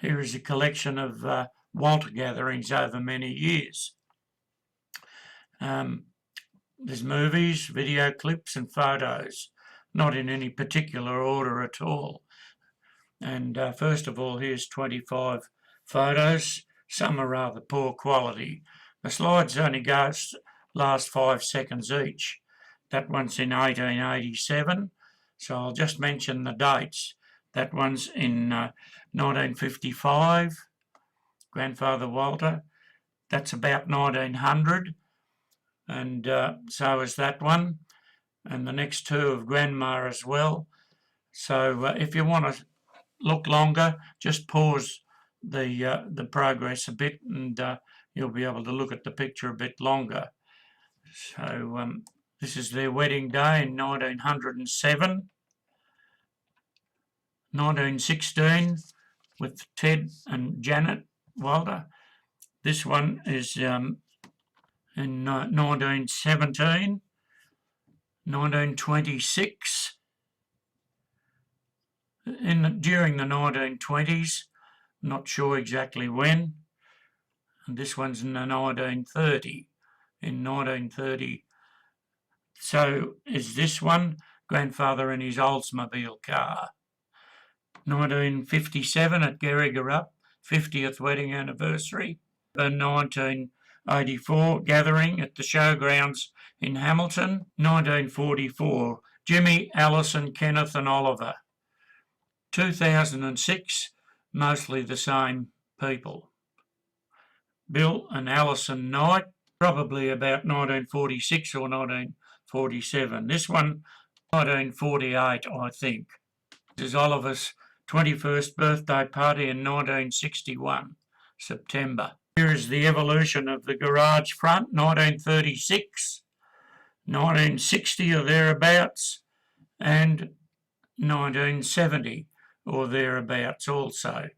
Here is a collection of Walter gatherings over many years. There's movies, video clips and photos, not in any particular order at all. And first of all, here's 25 photos. Some are rather poor quality. The slides only last 5 seconds each. That one's in 1887, so I'll just mention the dates. That one's in 1955, Grandfather Walter. That's about 1900, and so is that one. And the next two of Grandma as well. So if you want to look longer, just pause the progress a bit, and you'll be able to look at the picture a bit longer. So this is their wedding day in 1907, 1916 with Ted and Janet Walter. This one is in 1917, 1926, during the 1920s, not sure exactly when, and this one's in the 1930, in 1930. So is this one, Grandfather in his Oldsmobile car. 1957 at Gerrigurup, 50th wedding anniversary. The 1984 gathering at the showgrounds in Hamilton. 1944, Jimmy, Alison, Kenneth and Oliver. 2006, mostly the same people. Bill and Alison Knight, probably about 1946 or 1947. This one, 1948, I think. This is Oliver's 21st birthday party in 1961, September. Here is the evolution of the garage front, 1936, 1960 or thereabouts, and 1970 or thereabouts also.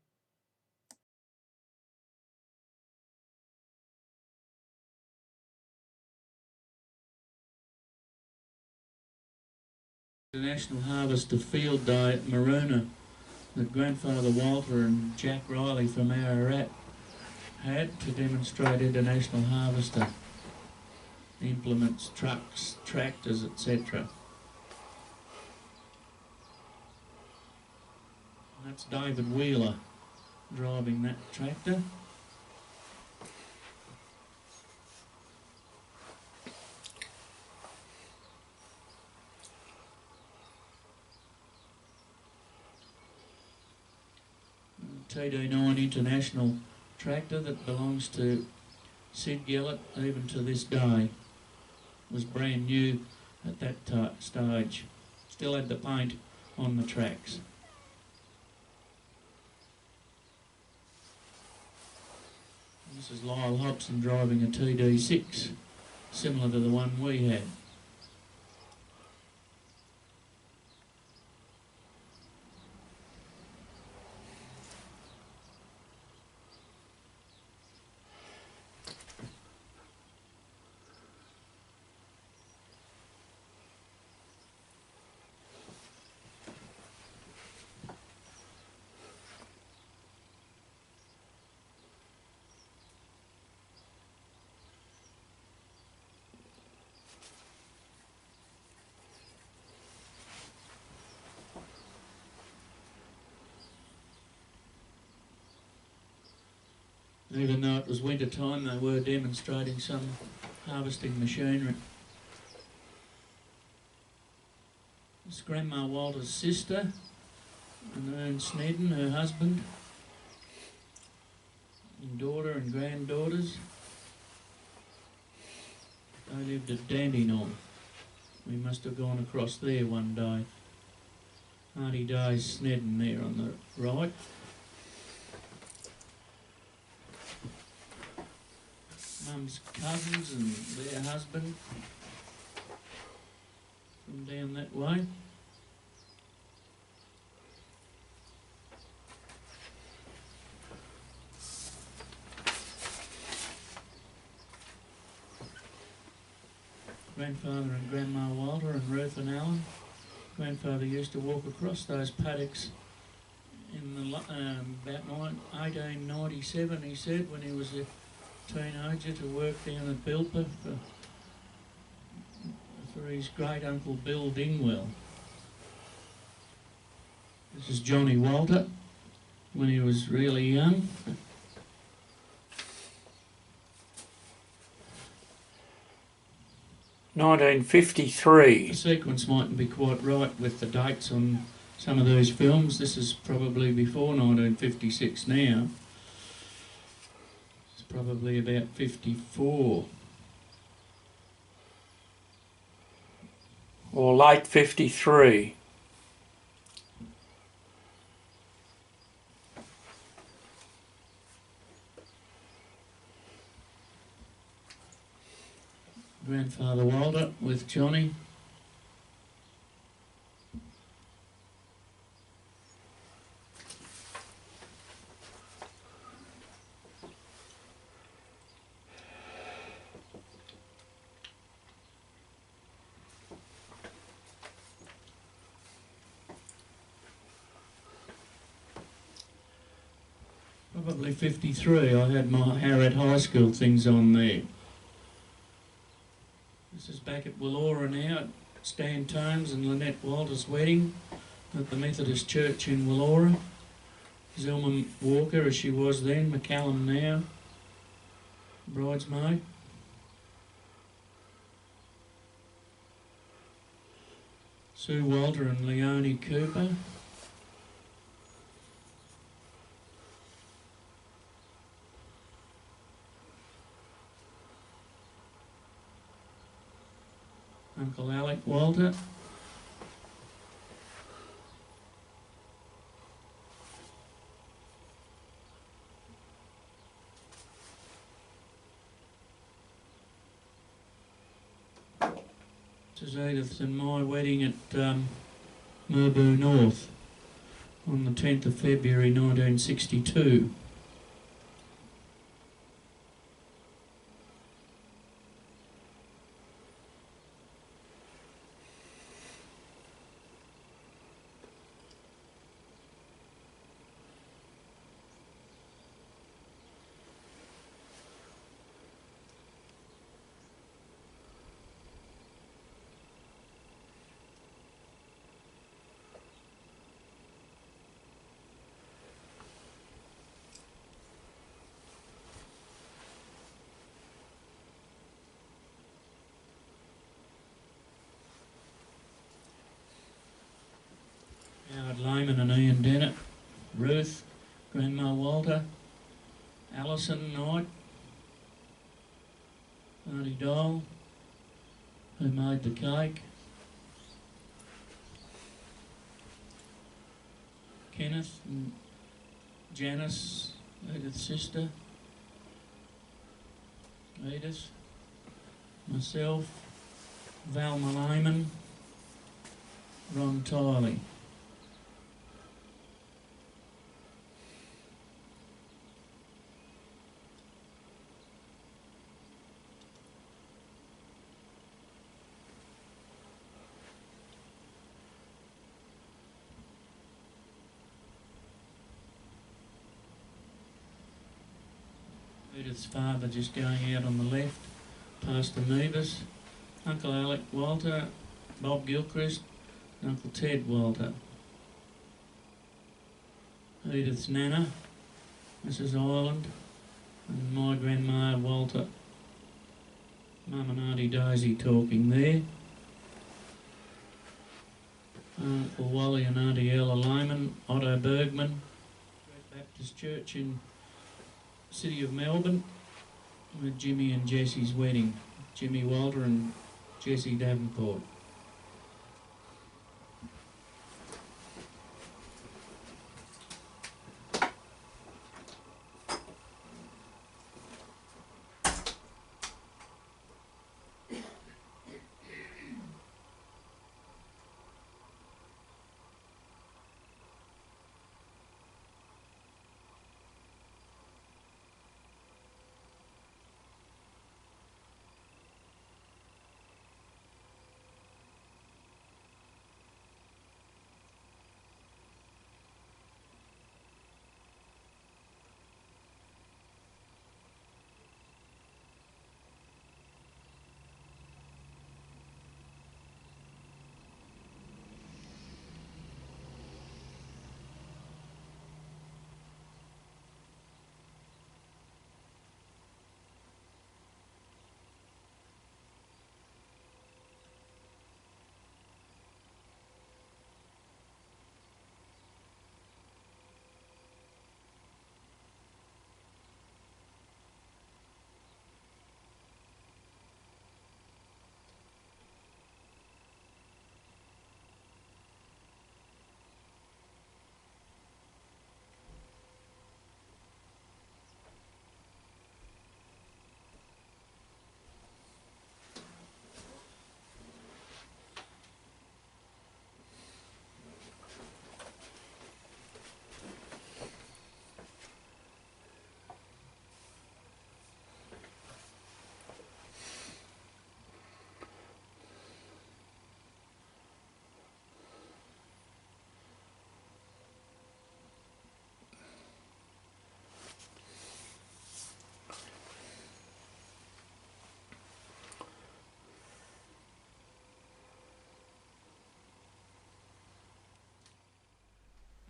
The National Harvester Field Day at Maroona that Grandfather Walter and Jack Riley from Ararat had to demonstrate International Harvester implements, trucks, tractors, etc. That's David Wheeler driving that tractor. TD9 International tractor that belongs to Sid Gillett even to this day. Was brand new at that stage. Still had the paint on the tracks. This is Lyle Hobson driving a TD6, similar to the one we had. Even though it was winter time, they were demonstrating some harvesting machinery. This is Grandma Walter's sister, and Ern Snedden, her husband, and daughter and granddaughters. They lived at Dandenong. We must have gone across there one day. Auntie Days Snedden there on the right. Mum's cousins and their husband from down that way. Grandfather and Grandma Walter and Ruth and Alan. Grandfather used to walk across those paddocks in about 1897, he said, when he was a teenager, to work down at Bilpa for his great uncle Bill Dingwell. This is Johnny Walter when he was really young. (1953). The sequence mightn't be quite right with the dates on some of those films. This is probably before 1956 now. It's probably about 54. Or late 53. Grandfather Walter with Johnny. Probably 53. I had my Harrod High School things on there. This is back at Wallora now, at Stan Tomes and Lynette Walter's wedding at the Methodist Church in Wallora. Zelma Walker, as she was then, McCallum now, bridesmaid. Sue Walter and Leonie Cooper. Uncle Alec Walter. This is Edith's and my wedding at Merbau North on the 10th of February 1962. Howard Lehman and Ian Dennett, Ruth, Grandma Walter, Alison Knight, Auntie Dole, who made the cake, Kenneth and Janice, Edith's sister, Edith, myself, Valma Lehman, Ron Tiley. Edith's father just going out on the left, Pastor Nevis, Uncle Alec Walter, Bob Gilchrist, and Uncle Ted Walter. Edith's nana, Mrs. Ireland, and my grandma Walter. Mum and Auntie Daisy talking there. Uncle Wally and Auntie Ella Lehman, Otto Bergman, Baptist Church in City of Melbourne, with Jimmy and Jessie's wedding. Jimmy Walter and Jessie Davenport.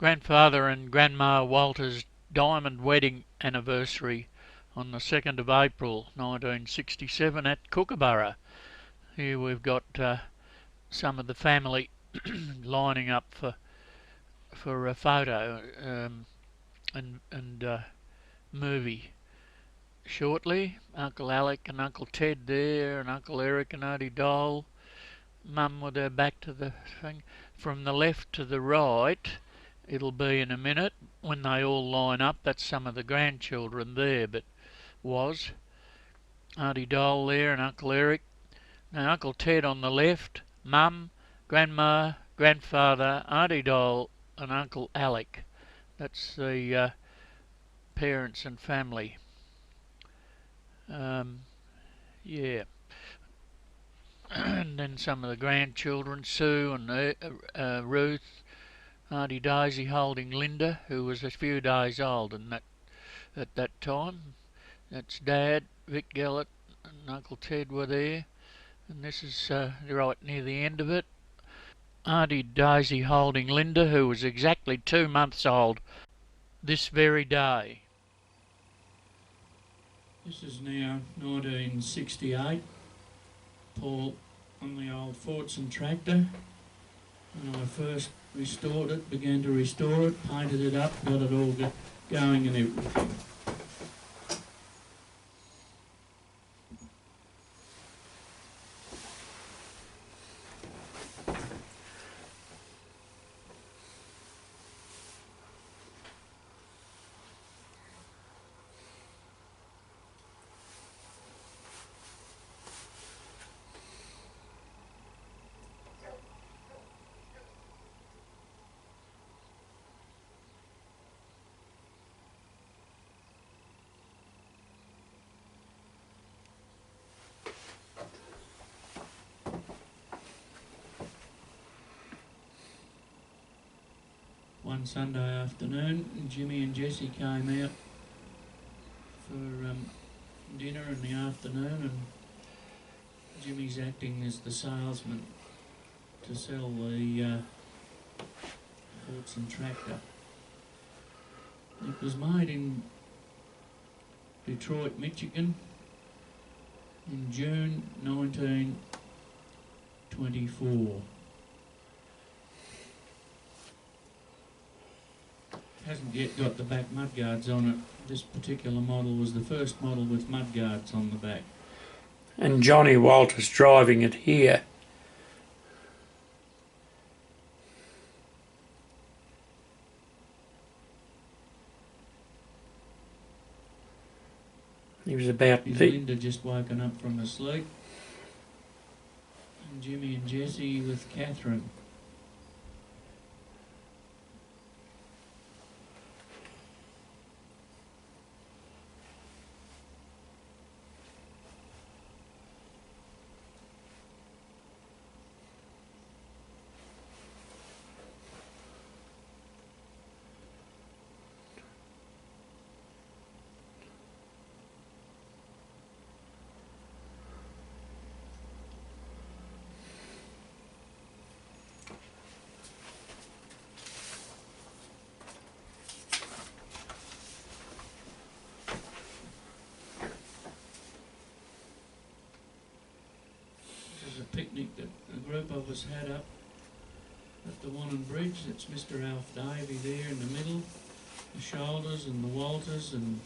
grandfather and grandma Walter's diamond wedding anniversary on the 2nd of April 1967 at Kookaburra. Here we've got some of the family lining up for a photo and movie shortly. Uncle Alec and Uncle Ted there, and Uncle Eric and Auntie Dole. Mum with her back to the thing. From the left to the right, it'll be in a minute when they all line up. That's some of the grandchildren there, but was Auntie Dole there and Uncle Eric. Now Uncle Ted on the left, Mum, Grandma, Grandfather, Auntie Dole, and Uncle Alec. That's the parents and family. Yeah. And then some of the grandchildren, Sue and Ruth, Auntie Daisy holding Linda, who was a few days old at that time. That's Dad, Vic Gellert, and Uncle Ted were there. And this is right near the end of it. Auntie Daisy holding Linda, who was exactly 2 months old this very day. This is now 1968. Paul on the old Fortson tractor. When I first restored it, began to restore it, painted it up, got it all going and everything. One Sunday afternoon, Jimmy and Jessie came out for dinner in the afternoon, and Jimmy's acting as the salesman to sell the Fortson tractor. It was made in Detroit, Michigan in June 1924. Hasn't yet got the back mudguards on it. This particular model was the first model with mudguards on the back. And Johnny Walters driving it here. He was about... Linda just woken up from her sleep. And Jimmy and Jessie with Catherine. Picnic that a group of us had up at the Wannon Bridge. It's Mr. Alf Davey there in the middle, the Shoulders and the Walters and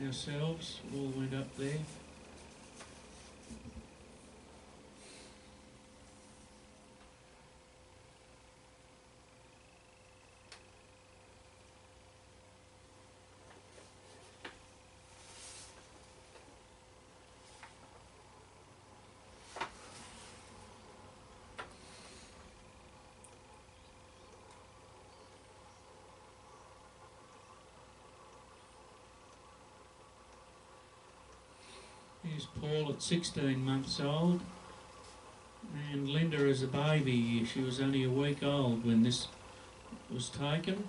ourselves all went up there. Here's Paul at 16 months old, and Linda as a baby. She was only a week old when this was taken.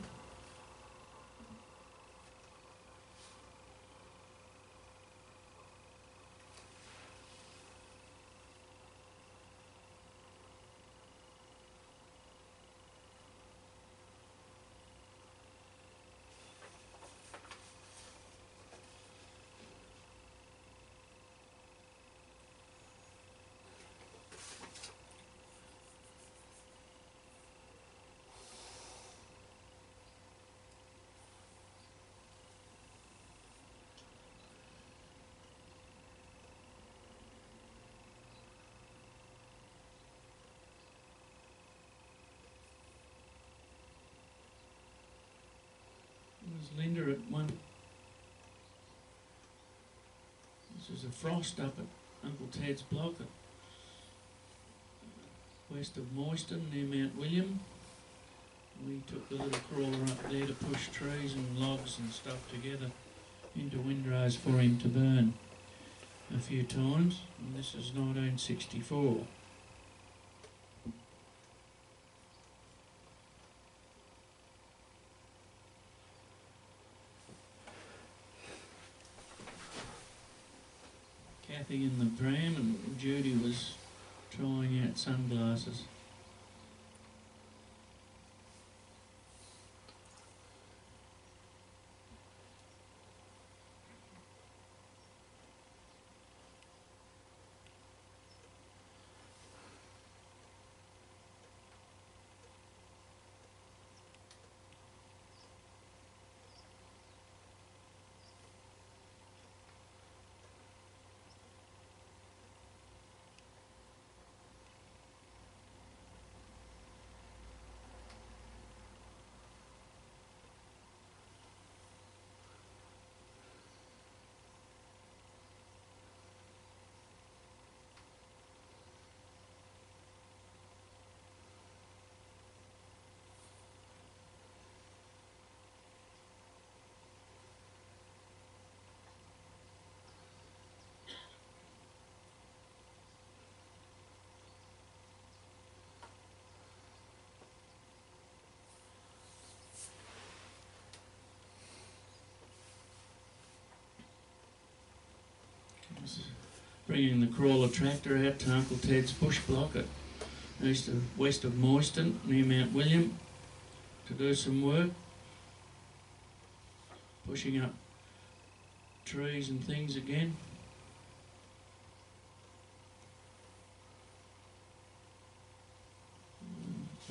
Linda at one. This is a frost up at Uncle Ted's block at west of Moyston near Mount William. We took the little crawler up there to push trees and logs and stuff together into windrows for him to burn a few times, and this is 1964. Kathy in the pram and Judy was trying out sunglasses. Bringing the crawler tractor out to Uncle Ted's bush block at west of Moyston near Mount William to do some work, pushing up trees and things again.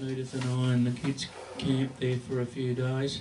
Edith and I and the kids camped there for a few days.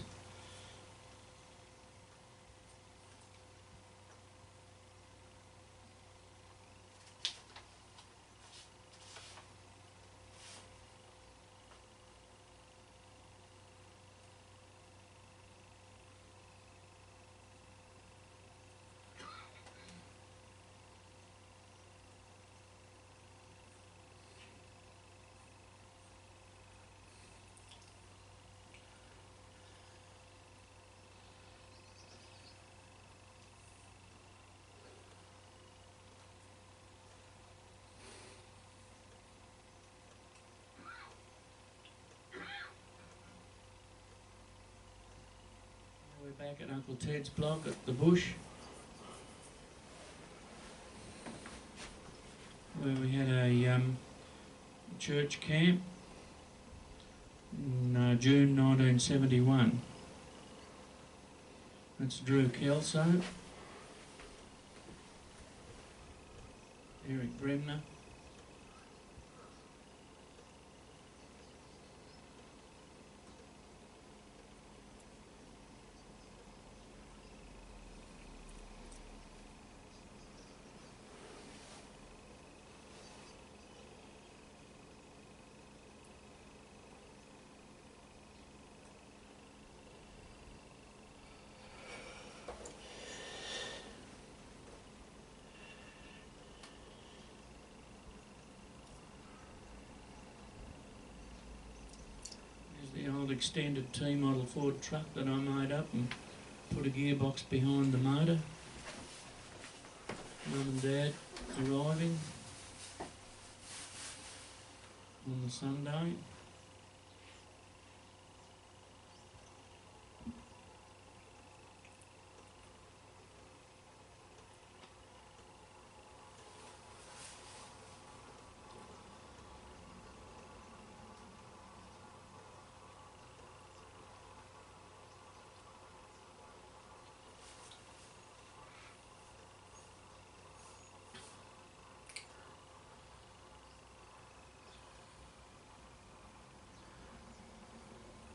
We're back at Uncle Ted's block at the bush, where we had a church camp in June 1971. That's Drew Kelso, Eric Bremner, the old extended T-model Ford truck that I made up and put a gearbox behind the motor. Mum and Dad arriving on the Sunday.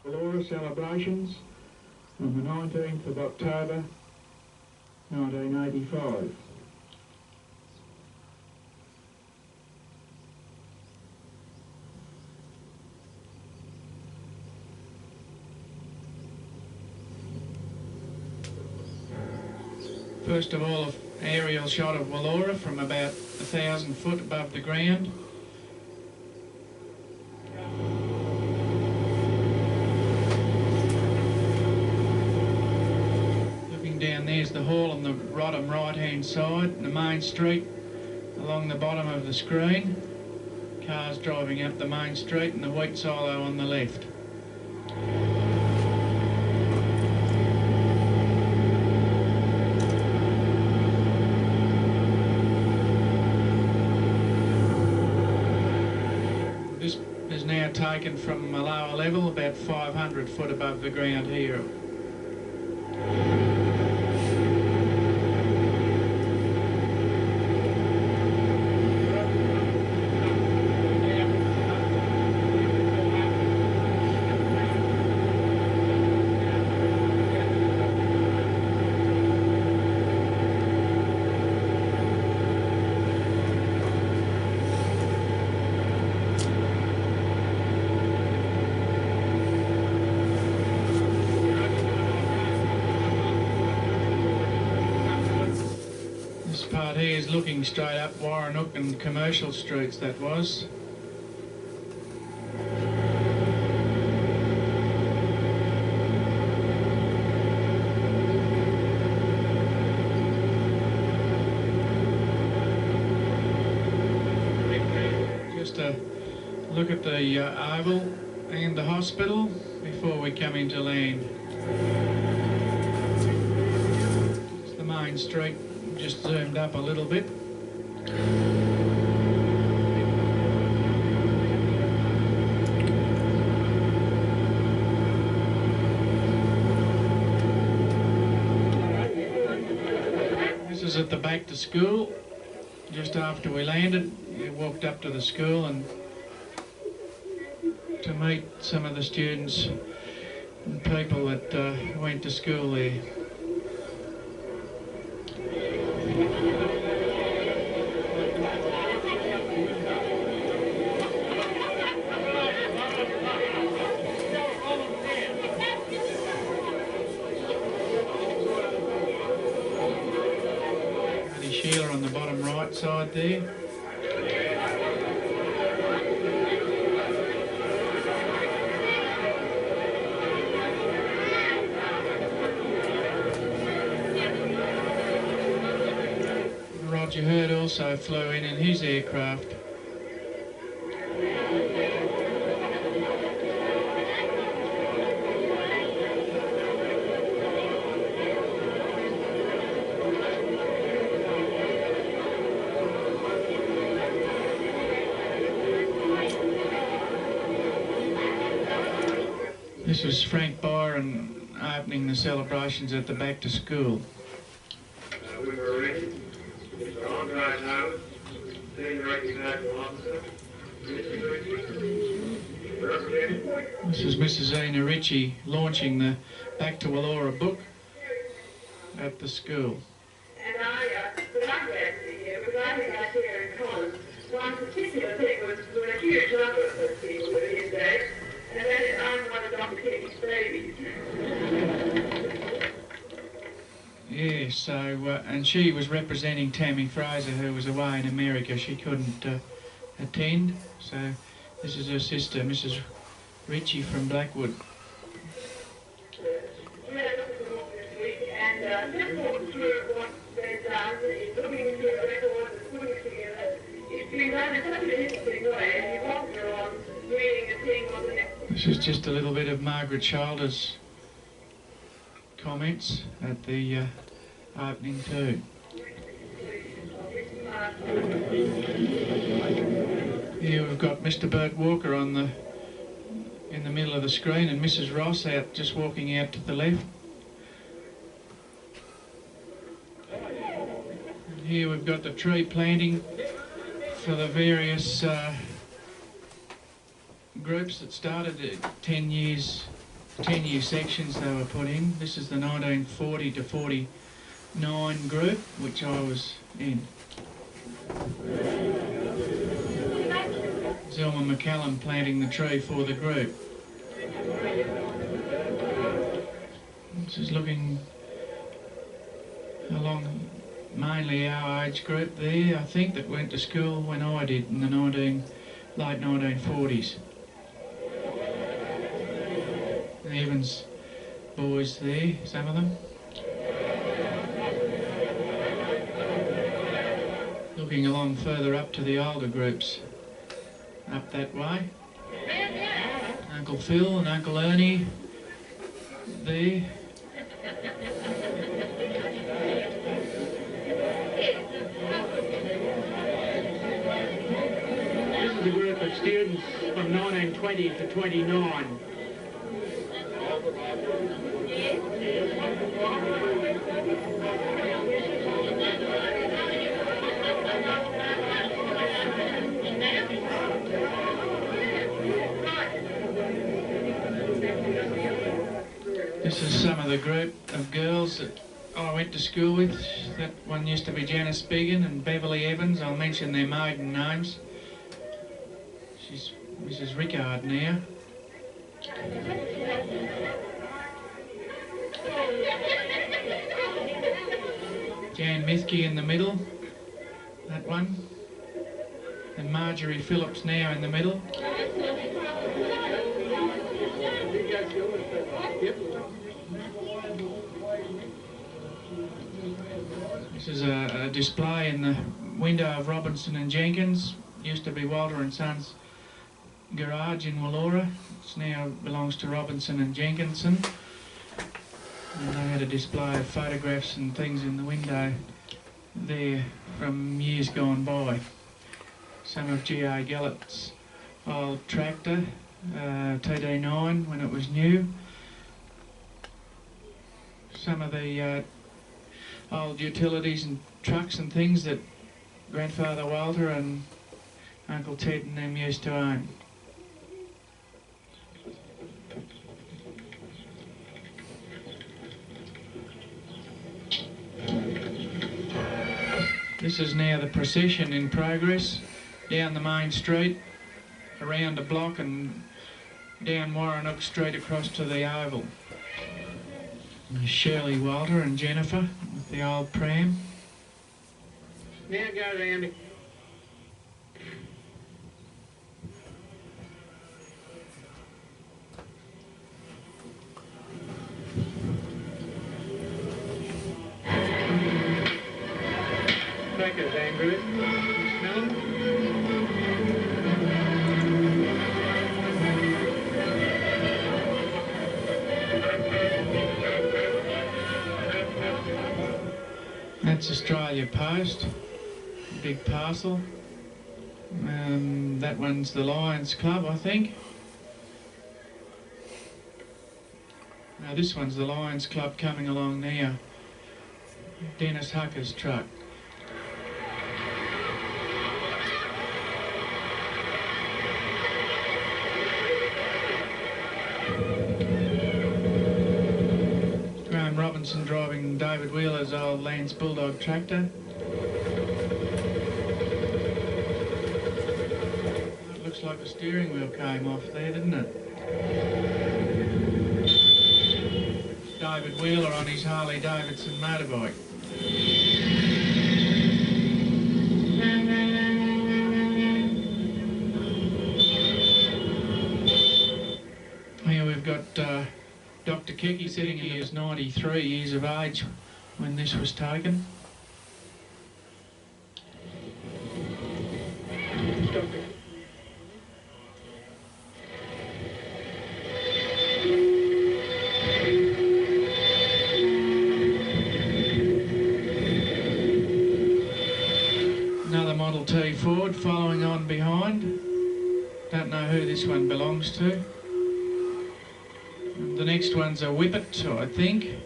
Laura celebrations on the 19th of October 1985. First of all, an aerial shot of Wallora from about 1,000 foot above the ground. Looking down, there's the hall on the bottom right-hand side, the main street along the bottom of the screen. Cars driving up the main street and the wheat silo on the left. This is now taken from a lower level, about 500 foot above the ground here. This part here is looking straight up Warrenook and Commercial Streets, that was. Just a look at the oval and the hospital before we come into land. It's the main street. Just zoomed up a little bit. This is at the back to school. Just after we landed, we walked up to the school and to meet some of the students and people that went to school there. Sheila on the bottom right side there. Roger Hurd also flew in his aircraft. This was Frank Byron opening the celebrations at the back to school. We were ready. Mr. Andre Howard, Senior Recognized Officer. This is Mrs. Ina Ritchie launching the Back to Wallora book at the school. And when I graduated here, because I think I here in college, one particular thing was when a huge number of those people were these days, and that is I'm one of Dr. King's babies. Yeah, so, and she was representing Tammy Fraser, who was away in America. She couldn't attend, so this is her sister, Mrs. Ritchie from Blackwood. And just walking through what they've done, looking through the records and putting it together, it's been done in such an interesting way, and you walk around reading and seeing what the next... This is just a little bit of Margaret Shoulders' comments at the opening too. Here we've got Mr. Bert Walker in the middle of the screen, and Mrs. Ross out just walking out to the left. And here we've got the tree planting for the various groups that started at 10-year sections they were put in. This is the 1940 to 49 group, which I was in. Zelma McCallum planting the tree for the group. This is looking along mainly our age group there, I think, that went to school when I did in the late 1940s. Evans boys there, some of them. Looking along further up to the older groups, up that way. Uncle Phil and Uncle Ernie there. This is a group of students from 1920 to 29. This is some of the group of girls that I went to school with. That one used to be Janice Biggin and Beverly Evans. I'll mention their maiden names. She's Mrs. Rickard now. Jan Mithke in the middle, that one. And Marjorie Phillips now in the middle. This is a display in the window of Robinson and Jenkins. Used to be Walter and Sons garage in Wallora. It now belongs to Robinson and Jenkinson. And they had a display of photographs and things in the window there from years gone by. Some of G.A. Gallett's old tractor, TD9 when it was new. Some of the old utilities and trucks and things that Grandfather Walter and Uncle Ted and them used to own. This is now the procession in progress down the main street, around the block and down Warrenook Street across to the Oval. There's Shirley Walter and Jennifer with the old pram. Now go round. Crackers, Andrew. You smell them? That's Australia Post, big parcel. That one's the Lions Club, I think. Now this one's the Lions Club coming along now. Dennis Hucker's truck. Graham Robinson driving David Wheeler's old Lance Bulldog tractor. It looks like the steering wheel came off there, didn't it? David Wheeler on his Harley Davidson motorbike. Here we've got Dr. Kecky sitting here. He is 93 years of age when this was taken. Another Model T Ford following on behind. Don't know who this one belongs to. The next one's a Whippet, I think.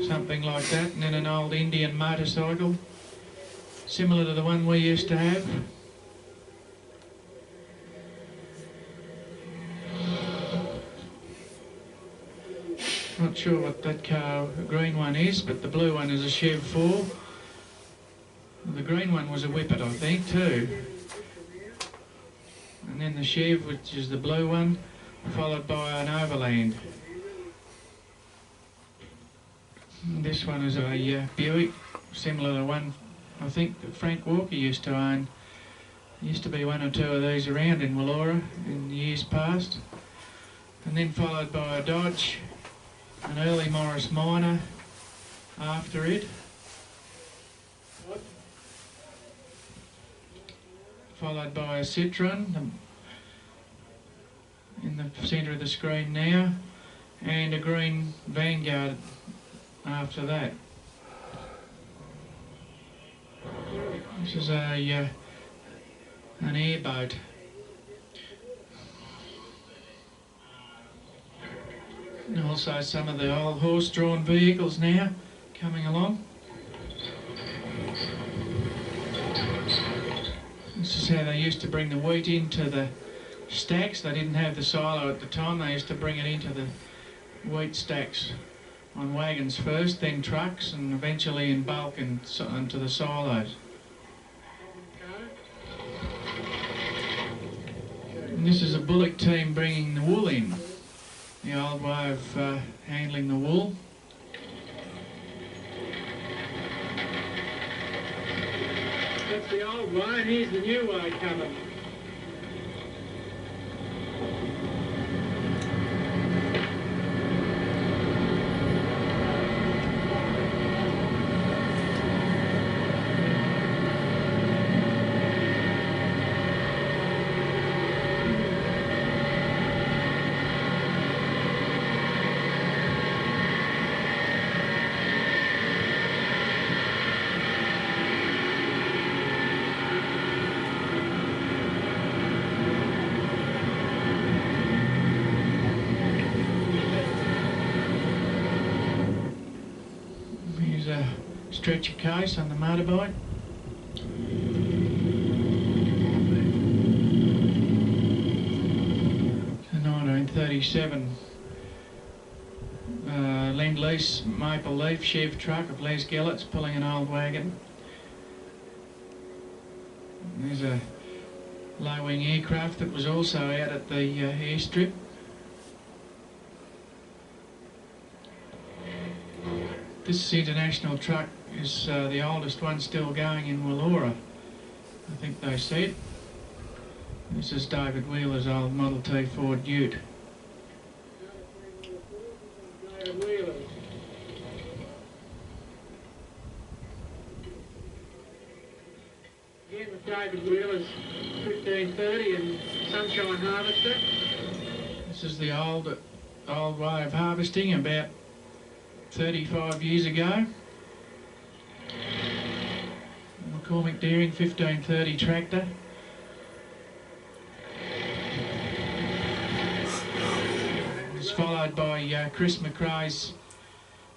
Something like that. And then an old Indian motorcycle. Similar to the one we used to have. Not sure what that car, the green one is, but the blue one is a Chev 4. The green one was a Whippet, I think, too. And then the Chev, which is the blue one, followed by an Overland. This one is a Buick, similar to one I think that Frank Walker used to own. There used to be one or two of these around in Wallora in years past. And then followed by a Dodge, an early Morris Minor after it. Followed by a Citroen in the centre of the screen now, and a green Vanguard after that. This is an airboat. And also some of the old horse-drawn vehicles now coming along. This is how they used to bring the wheat into the stacks. They didn't have the silo at the time. They used to bring it into the wheat stacks on wagons first, then trucks, and eventually in bulk into the silos. And this is a bullock team bringing the wool in. The old way of handling the wool. That's the old way, and here's the new way coming. Here's a stretcher case on the motorbike. A 1937 Lend-Lease Maple Leaf Chev truck of Les Gillett's pulling an old wagon. There's a low-wing aircraft that was also out at the airstrip. This international truck is the oldest one still going in Wallora, I think they said. This is David Wheeler's old Model T Ford Ute. David Wheeler. Again with David Wheeler's 1530 and Sunshine Harvester. This is the old way of harvesting about 35 years ago. McCormick Dairying 1530 tractor. It's followed by Chris McRae's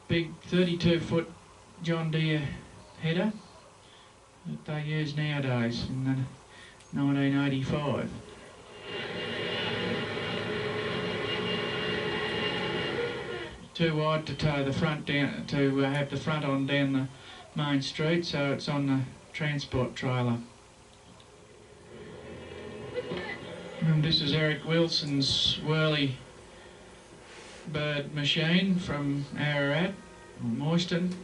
big 32-foot John Deere header that they use nowadays in 1985. Too wide to tow the front down, to have the front on down the main street, so it's on the transport trailer. And this is Eric Wilson's Whirly Bird machine from Ararat, or Moyston.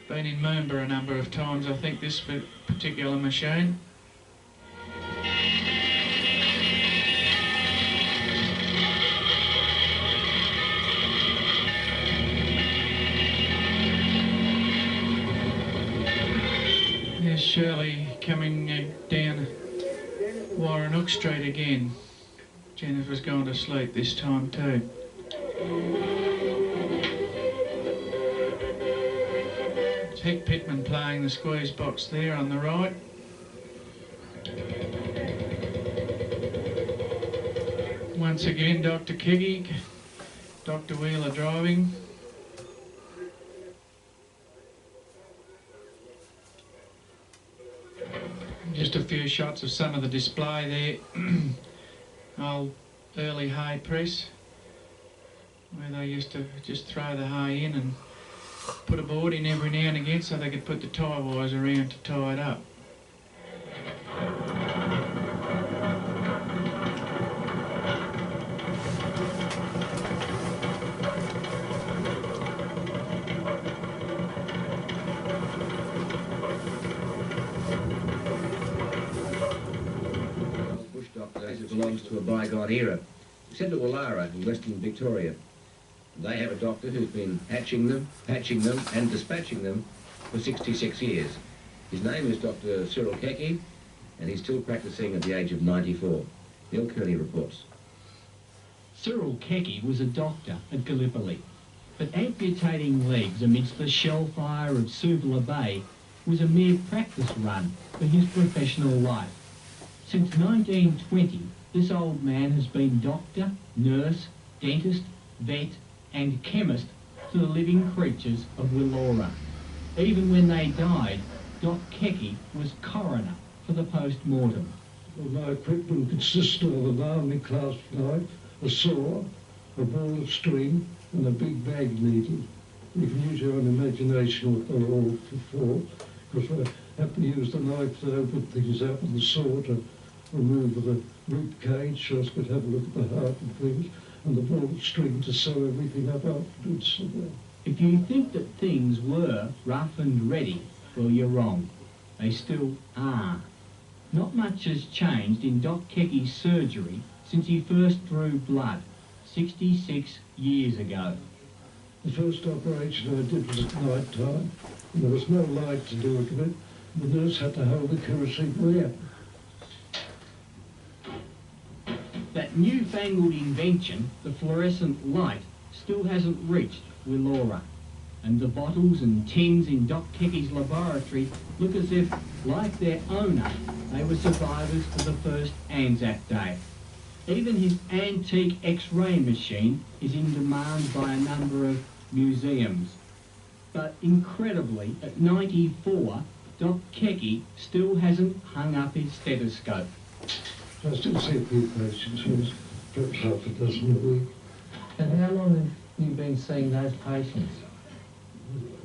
Been in Moomba a number of times, I think, this particular machine. There's Shirley coming down Warrenook Street again. Jennifer's gone to sleep this time too. It's Hick Pittman playing the squeeze box there on the right. Once again Dr. Kiggy, Dr. Wheeler driving. Just a few shots of some of the display there. Old early hay press, where they used to just throw the hay in and put a board in every now and again so they could put the tie wires around to tie it up. belongs to a bygone era. Except at Woollahra in Western Victoria. They have a doctor who's been hatching them, patching them and dispatching them for 66 years. His name is Dr. Cyril Kecky, and he's still practising at the age of 94. Neil Kearney reports. Cyril Kecky was a doctor at Gallipoli, but amputating legs amidst the shell fire of Suvla Bay was a mere practice run for his professional life. Since 1920, this old man has been doctor, nurse, dentist, vet and chemist to the living creatures of Woollahra. Even when they died, Doc Kecky was coroner for the post-mortem. Well, my equipment consisted of an army clasp knife, a saw, a ball of string and a big bag needle. You can use your own imagination what they're all for, because I have to use the knife to open things up and the saw to remove the rib cage so I could have a look at the heart and things, and the ball of string to sew everything up afterwards. If you think that things were rough and ready, well, you're wrong. They still are. Not much has changed in Doc Kecky's surgery since he first drew blood 66 years ago. The first operation I did was at night time, and there was no light to do it with. The nurse had to hold the kerosene lamp. That newfangled invention, the fluorescent light, still hasn't reached Woollahra. And the bottles and tins in Doc Kecky's laboratory look as if, like their owner, they were survivors of the first Anzac Day. Even his antique X-ray machine is in demand by a number of museums. But incredibly, at 94, Doc Kecky still hasn't hung up his stethoscope. I still see a few patients, perhaps half a dozen a week. And how long have you been seeing those patients?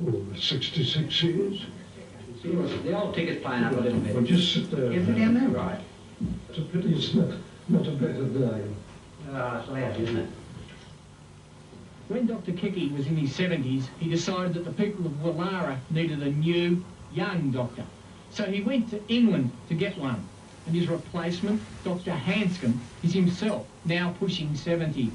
Oh, 66 years. The old ticket's playing up a little bit. Well, just sit there. Yeah, sit down there, right. It's a pity it's not a better day. Ah, it's loud, isn't it? When Dr. Kecky was in his 70s, he decided that the people of Woollahra needed a new, young doctor. So he went to England to get one. And his replacement, Dr. Hanscom, is himself, now pushing 70.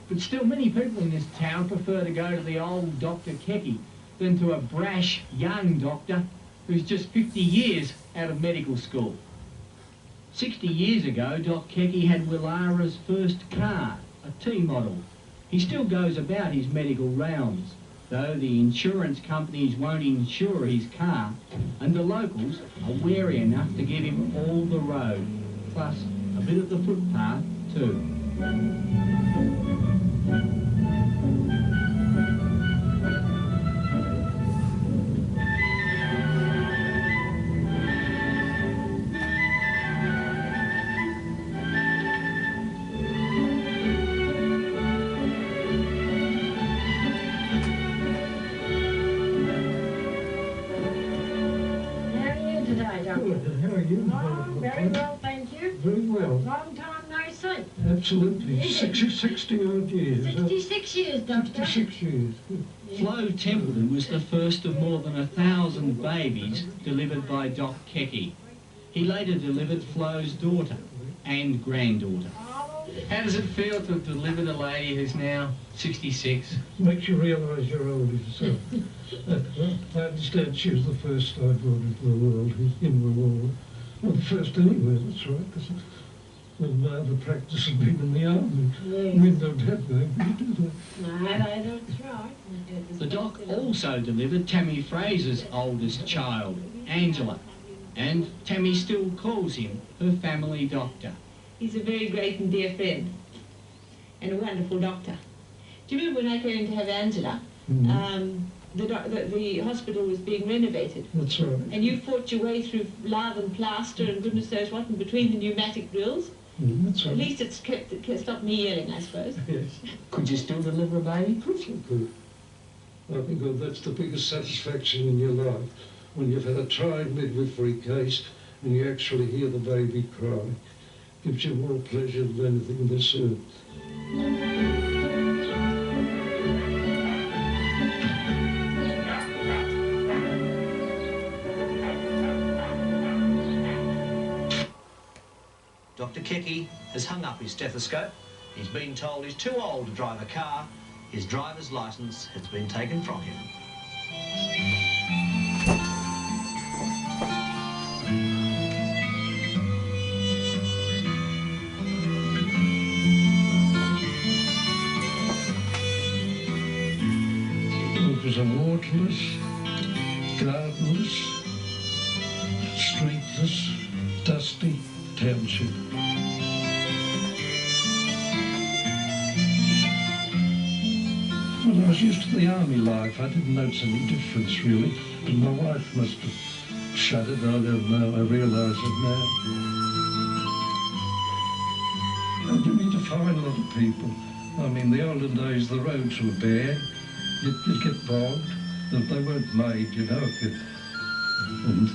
But still, many people in this town prefer to go to the old Dr. Kecky than to a brash, young doctor who's just 50 years out of medical school. 60 years ago, Doc Kecky had Woollahra's first car, a T-model. He still goes about his medical rounds, though the insurance companies won't insure his car, and the locals are wary enough to give him all the road, plus a bit of the footpath too. How are you? Oh, very well, thank you. Very well. Long time no see. Absolutely. 60 odd years. 66 years, Doctor. 66 years. Flo Templeton was the first of more than 1,000 babies delivered by Doc Kecky. He later delivered Flo's daughter and granddaughter. How does it feel to have delivered a lady who's now 66? Makes you realise you're old yourself. I understand she was the first I brought into the world in Woollahra. Well, the first anywhere, that's right, because my other practice had been in the army. Yes. We don't have that, do they? No, that's right. The doc also delivered Tammy Fraser's oldest child, Angela, and Tammy still calls him her family doctor. He's a very great and dear friend and a wonderful doctor. Do you remember when I came in to have Angela? The hospital was being renovated. That's right. And you fought your way through lath and plaster and goodness knows what in between the pneumatic drills. That's right. At least it stopped me yelling, I suppose. Yes. Could you still deliver a baby? Of course I could. I think that's the biggest satisfaction in your life, when you've had a trying midwifery case and you actually hear the baby cry. Gives you more pleasure than anything on this earth. Doc Dr. Kecky has hung up his stethoscope. He's been told he's too old to drive a car. His driver's licence has been taken from him. It was a waterless, gardenless, streetless, dusty township. When I was used to the army life, I didn't notice any difference really, but my wife must have shuddered. I don't know, I realise it now. And you meet to find a lot of people. I mean, the olden days, the roads were bad. You'd get bogged. They weren't made, you know. And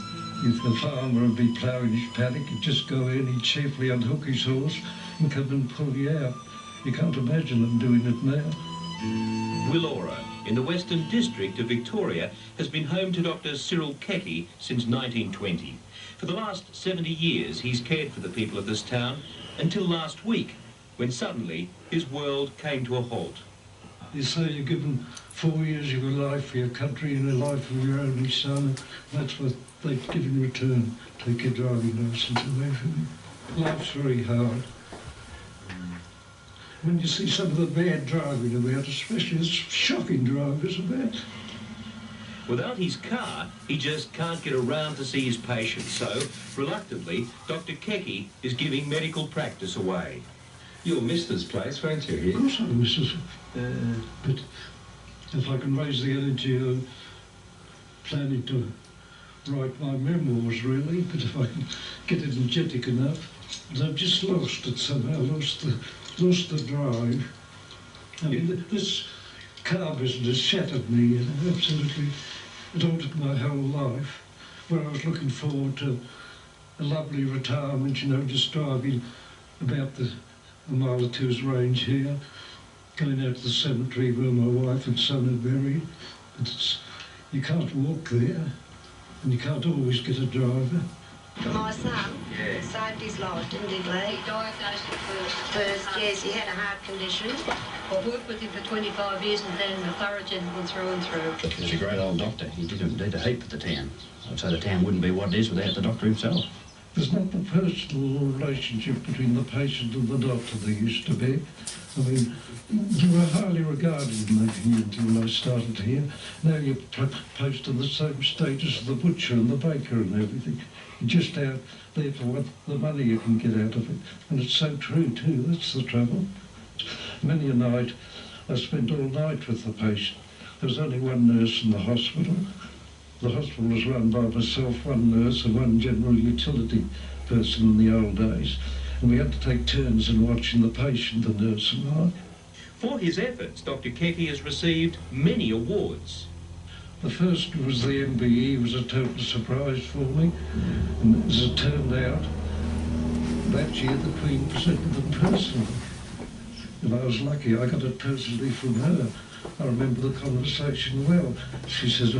if the farmer would be ploughing his paddock, he'd just go in, he'd cheerfully unhook his horse and come and pull you out. You can't imagine them doing it now. Willora, in the Western District of Victoria, has been home to Dr. Cyril Kecky since 1920. For the last 70 years, he's cared for the people of this town until last week, when suddenly his world came to a halt. You say you're given 4 years of your life for your country and the life of your only son. That's what they give in return. Take your driving licence away from you. Life's very hard. When you see some of the bad driving about, especially the shocking drivers about. Without his car, he just can't get around to see his patients, so, reluctantly, Dr. Kecky is giving medical practice away. You'll miss this place, won't you, here? Of course I'll miss it. But if I can raise the energy, I'm planning to write my memoirs, really. But if I can get energetic enough, but I've just lost it somehow, lost the drive. I mean, this car business shattered me, you know, absolutely. It altered my whole life, where I was looking forward to a lovely retirement, you know, just driving about a mile or two's range here, going out to the cemetery where my wife and son are buried. But you can't walk there, and you can't always get a driver. My son saved his life, didn't he, Lee? He diagnosed it first, yes, he had a heart condition. I worked with him for 25 years and then a thorough gentleman through and through. He was a great old doctor. He did a heap for the town. I'd say the town wouldn't be what it is without the doctor himself. There's not the personal relationship between the patient and the doctor there used to be. I mean, you were highly regarded in the community when I started here. Now you're placed in the same status as the butcher and the baker and everything. You're just out there for what the money you can get out of it. And it's so true too, that's the trouble. Many a night I spent all night with the patient. There was only one nurse in the hospital. The hospital was run by myself, one nurse and one general utility person in the old days. And we had to take turns in watching the patient, the nurse and I. For his efforts, Dr. Kecky has received many awards. The first was the MBE, was a total surprise for me. And as it turned out, that year the Queen presented them personally. And I was lucky, I got it personally from her. I remember the conversation well. She says,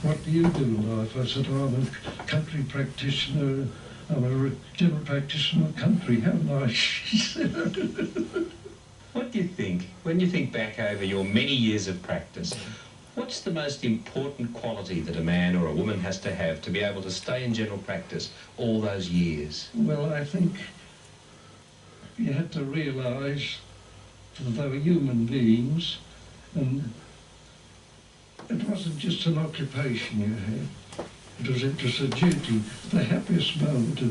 "What do you do in life?" I said, "Oh, I'm a country practitioner. I'm a general practitioner of country." How nice, she said. What do you think, when you think back over your many years of practice, what's the most important quality that a man or a woman has to have to be able to stay in general practice all those years? Well, I think you had to realise that they were human beings, and it wasn't just an occupation you had. It was a duty. The happiest moment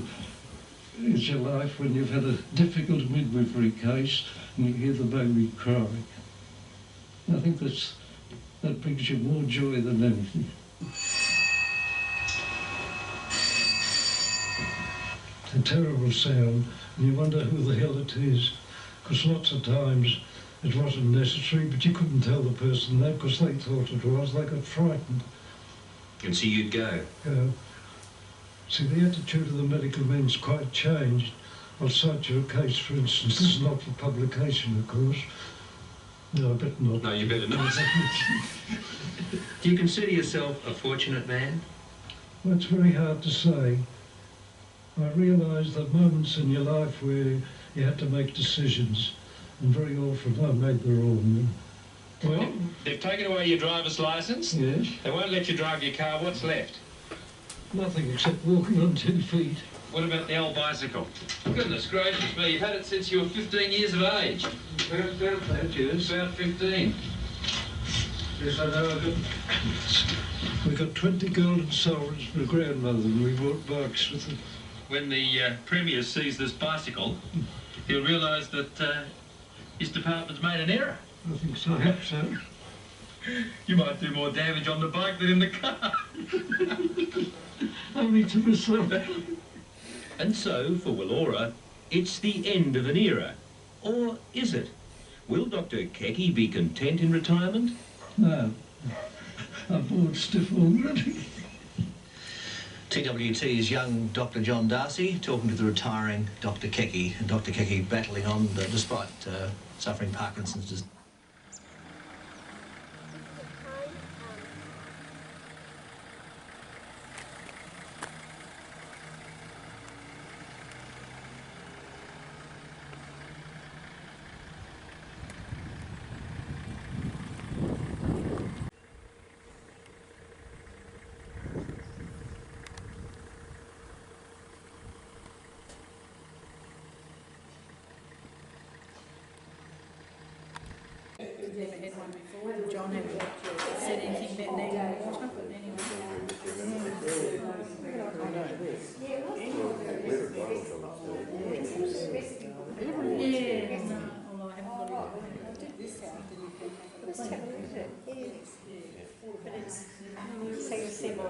is your life when you've had a difficult midwifery case and you hear the baby cry. I think that brings you more joy than anything. It's a terrible sound, and you wonder who the hell it is, because lots of times it wasn't necessary, but you couldn't tell the person that because they thought it was. They got frightened. And so you'd go? See, the attitude of the medical men's quite changed. I'll cite you a case, for instance. This is not for publication, of course. No, I better not. No, you better not. Do you consider yourself a fortunate man? Well, it's very hard to say. I realised that moments in your life where you had to make decisions, and very often I made the wrong one. Well, They've taken away your driver's licence. yes, They won't let you drive your car. What's left? nothing except walking on 10 feet. What about the old bicycle? Goodness gracious me, you've had it since you were 15 years of age. About that, yes. About 15. Yes, I know. We got 20 golden sovereigns for grandmother and we bought bikes with them. When the Premier sees this bicycle, he'll realise that his department's made an error. I think so. I hope so. You might do more damage on the bike than in the car. Only to myself. And so, for Willora, it's the end of an era. Or is it? Will Dr. Kecky be content in retirement? No. I'm bored stiff already. TWT's young Dr. John Darcy talking to the retiring Dr. Kecky, and Dr. Kecky battling on despite suffering Parkinson's disease. We've never had one before. John hadn't said anything about needing water, but anyway. Yeah, no, although I haven't got it. Let's have a look at it. But it's so semi.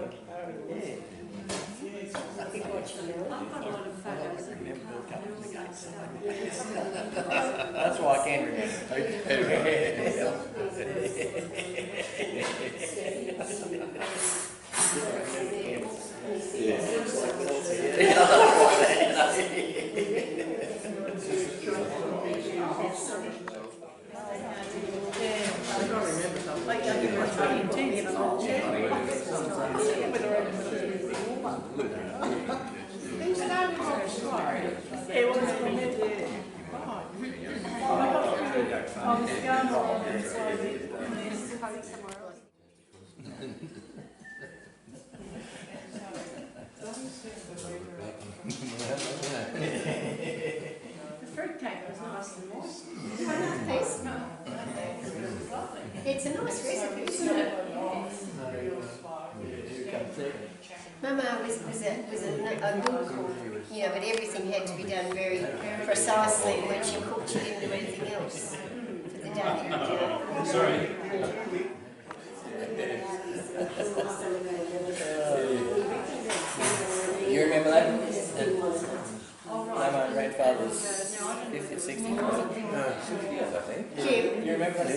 I've been watching it. I've got a lot of photos in the car. That's why I can't It's a nice recipe, isn't it? Mama was a cook, you know, but everything had to be done very precisely. When she cooked, she didn't do anything else for the day. You know. Sorry. You remember that? My grandfather's 50th, 60th, was it? No, 60th, I think. Jim? You remember that?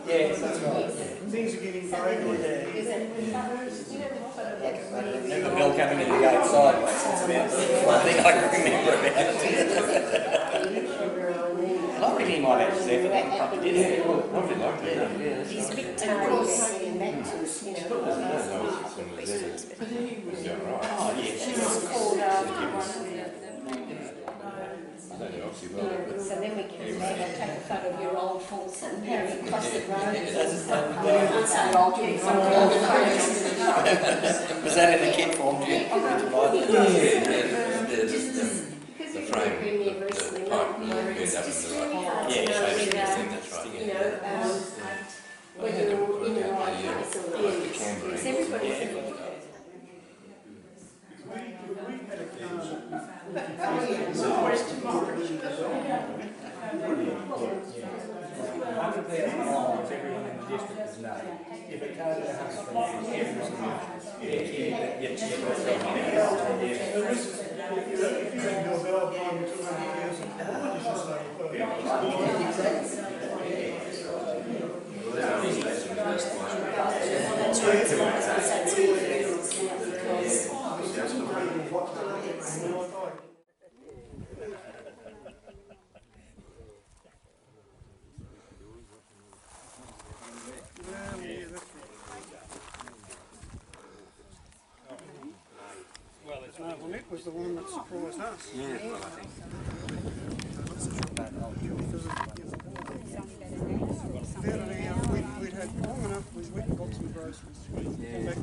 Yes, that's right. Things are getting very good. Remember Bill coming in the gate sideways? That's about one thing I can remember about it. I reckon he might have to say for that. Probably did it. I would like to. He's a bit tired. Oh, yes. She was called so then we can take a photo of your old Fulton, Harry Cosset Road. Was that in the kit form? The frame, the pipe, whether you're in the right place or not. It's everybody's. everyone in the district is no. If it goes to 100%, Well, Nick was the one that surprised us. Yeah, well, I think. We'd had long enough, we went and got some groceries. Yeah.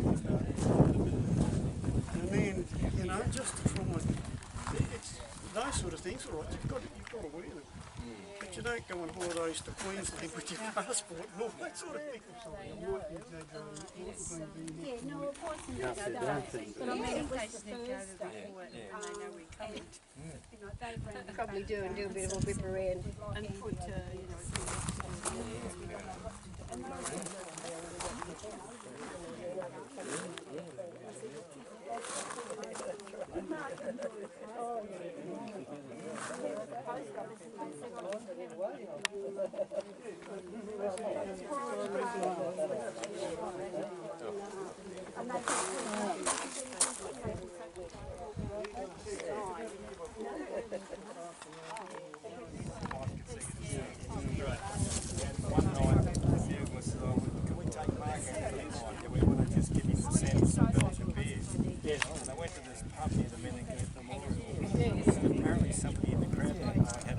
And then, you know, just to try and, it's those sort of things, all right, you've got to wear them. But you don't go on holidays to Queensland with your passport and all that sort of thing. Sorry, I might be exaggerating. Yeah, no, it wasn't. But I mean, it was the Thursday, and I know we covered. You know, they ran Probably do a bit of a whip around. and put, you know, And I went to this pub near the Meningate Memorial. And apparently somebody in the crowd had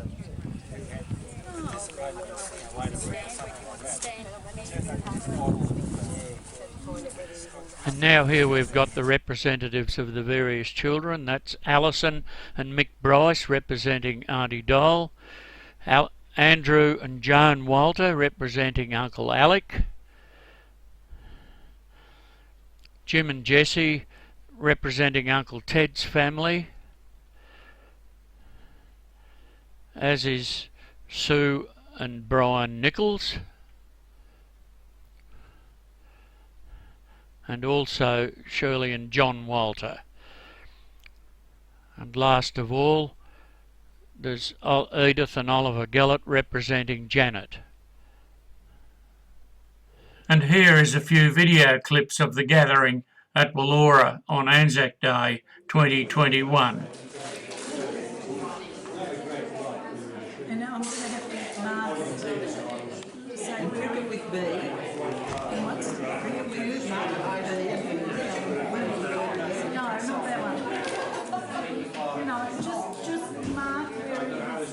anticipated a way to work or something like that. And now here we've got the representatives of the various children. That's Alison and Mick Bryce representing Auntie Dole. Andrew and Joan Walter representing Uncle Alec. Jim and Jessie representing Uncle Ted's family, as is Sue and Brian Nichols, and also Shirley and John Walter. And last of all, there's Edith and Oliver Gellert representing Janet. And here is a few video clips of the gathering at Wallora on Anzac Day 2021. and now I'm going to have to mark it. So we're good with B. And what's the No, not that one. You know, just mark where it is.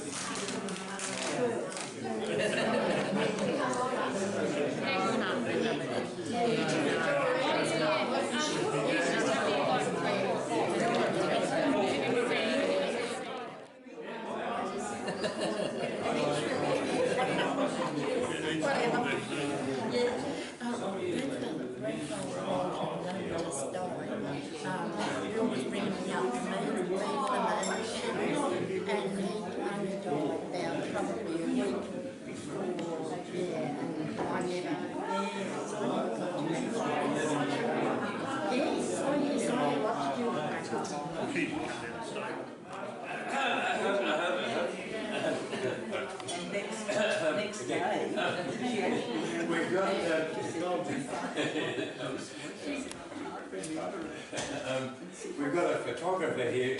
We've got a photographer here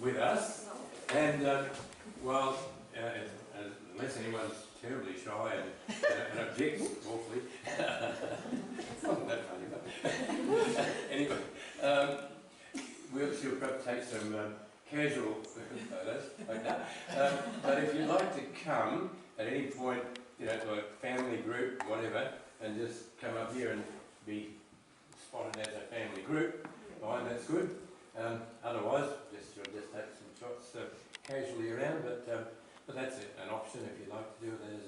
with us, and well, unless anyone's terribly shy and objects awfully, it's not that funny, but anyway, she'll perhaps take some casual photos like that. But if you'd like to come at any point, you know, to a family group, whatever, and just come up here and be spotted as a family group, fine, that's good. Otherwise, you'll just take some shots casually around, but that's an option if you'd like to do it as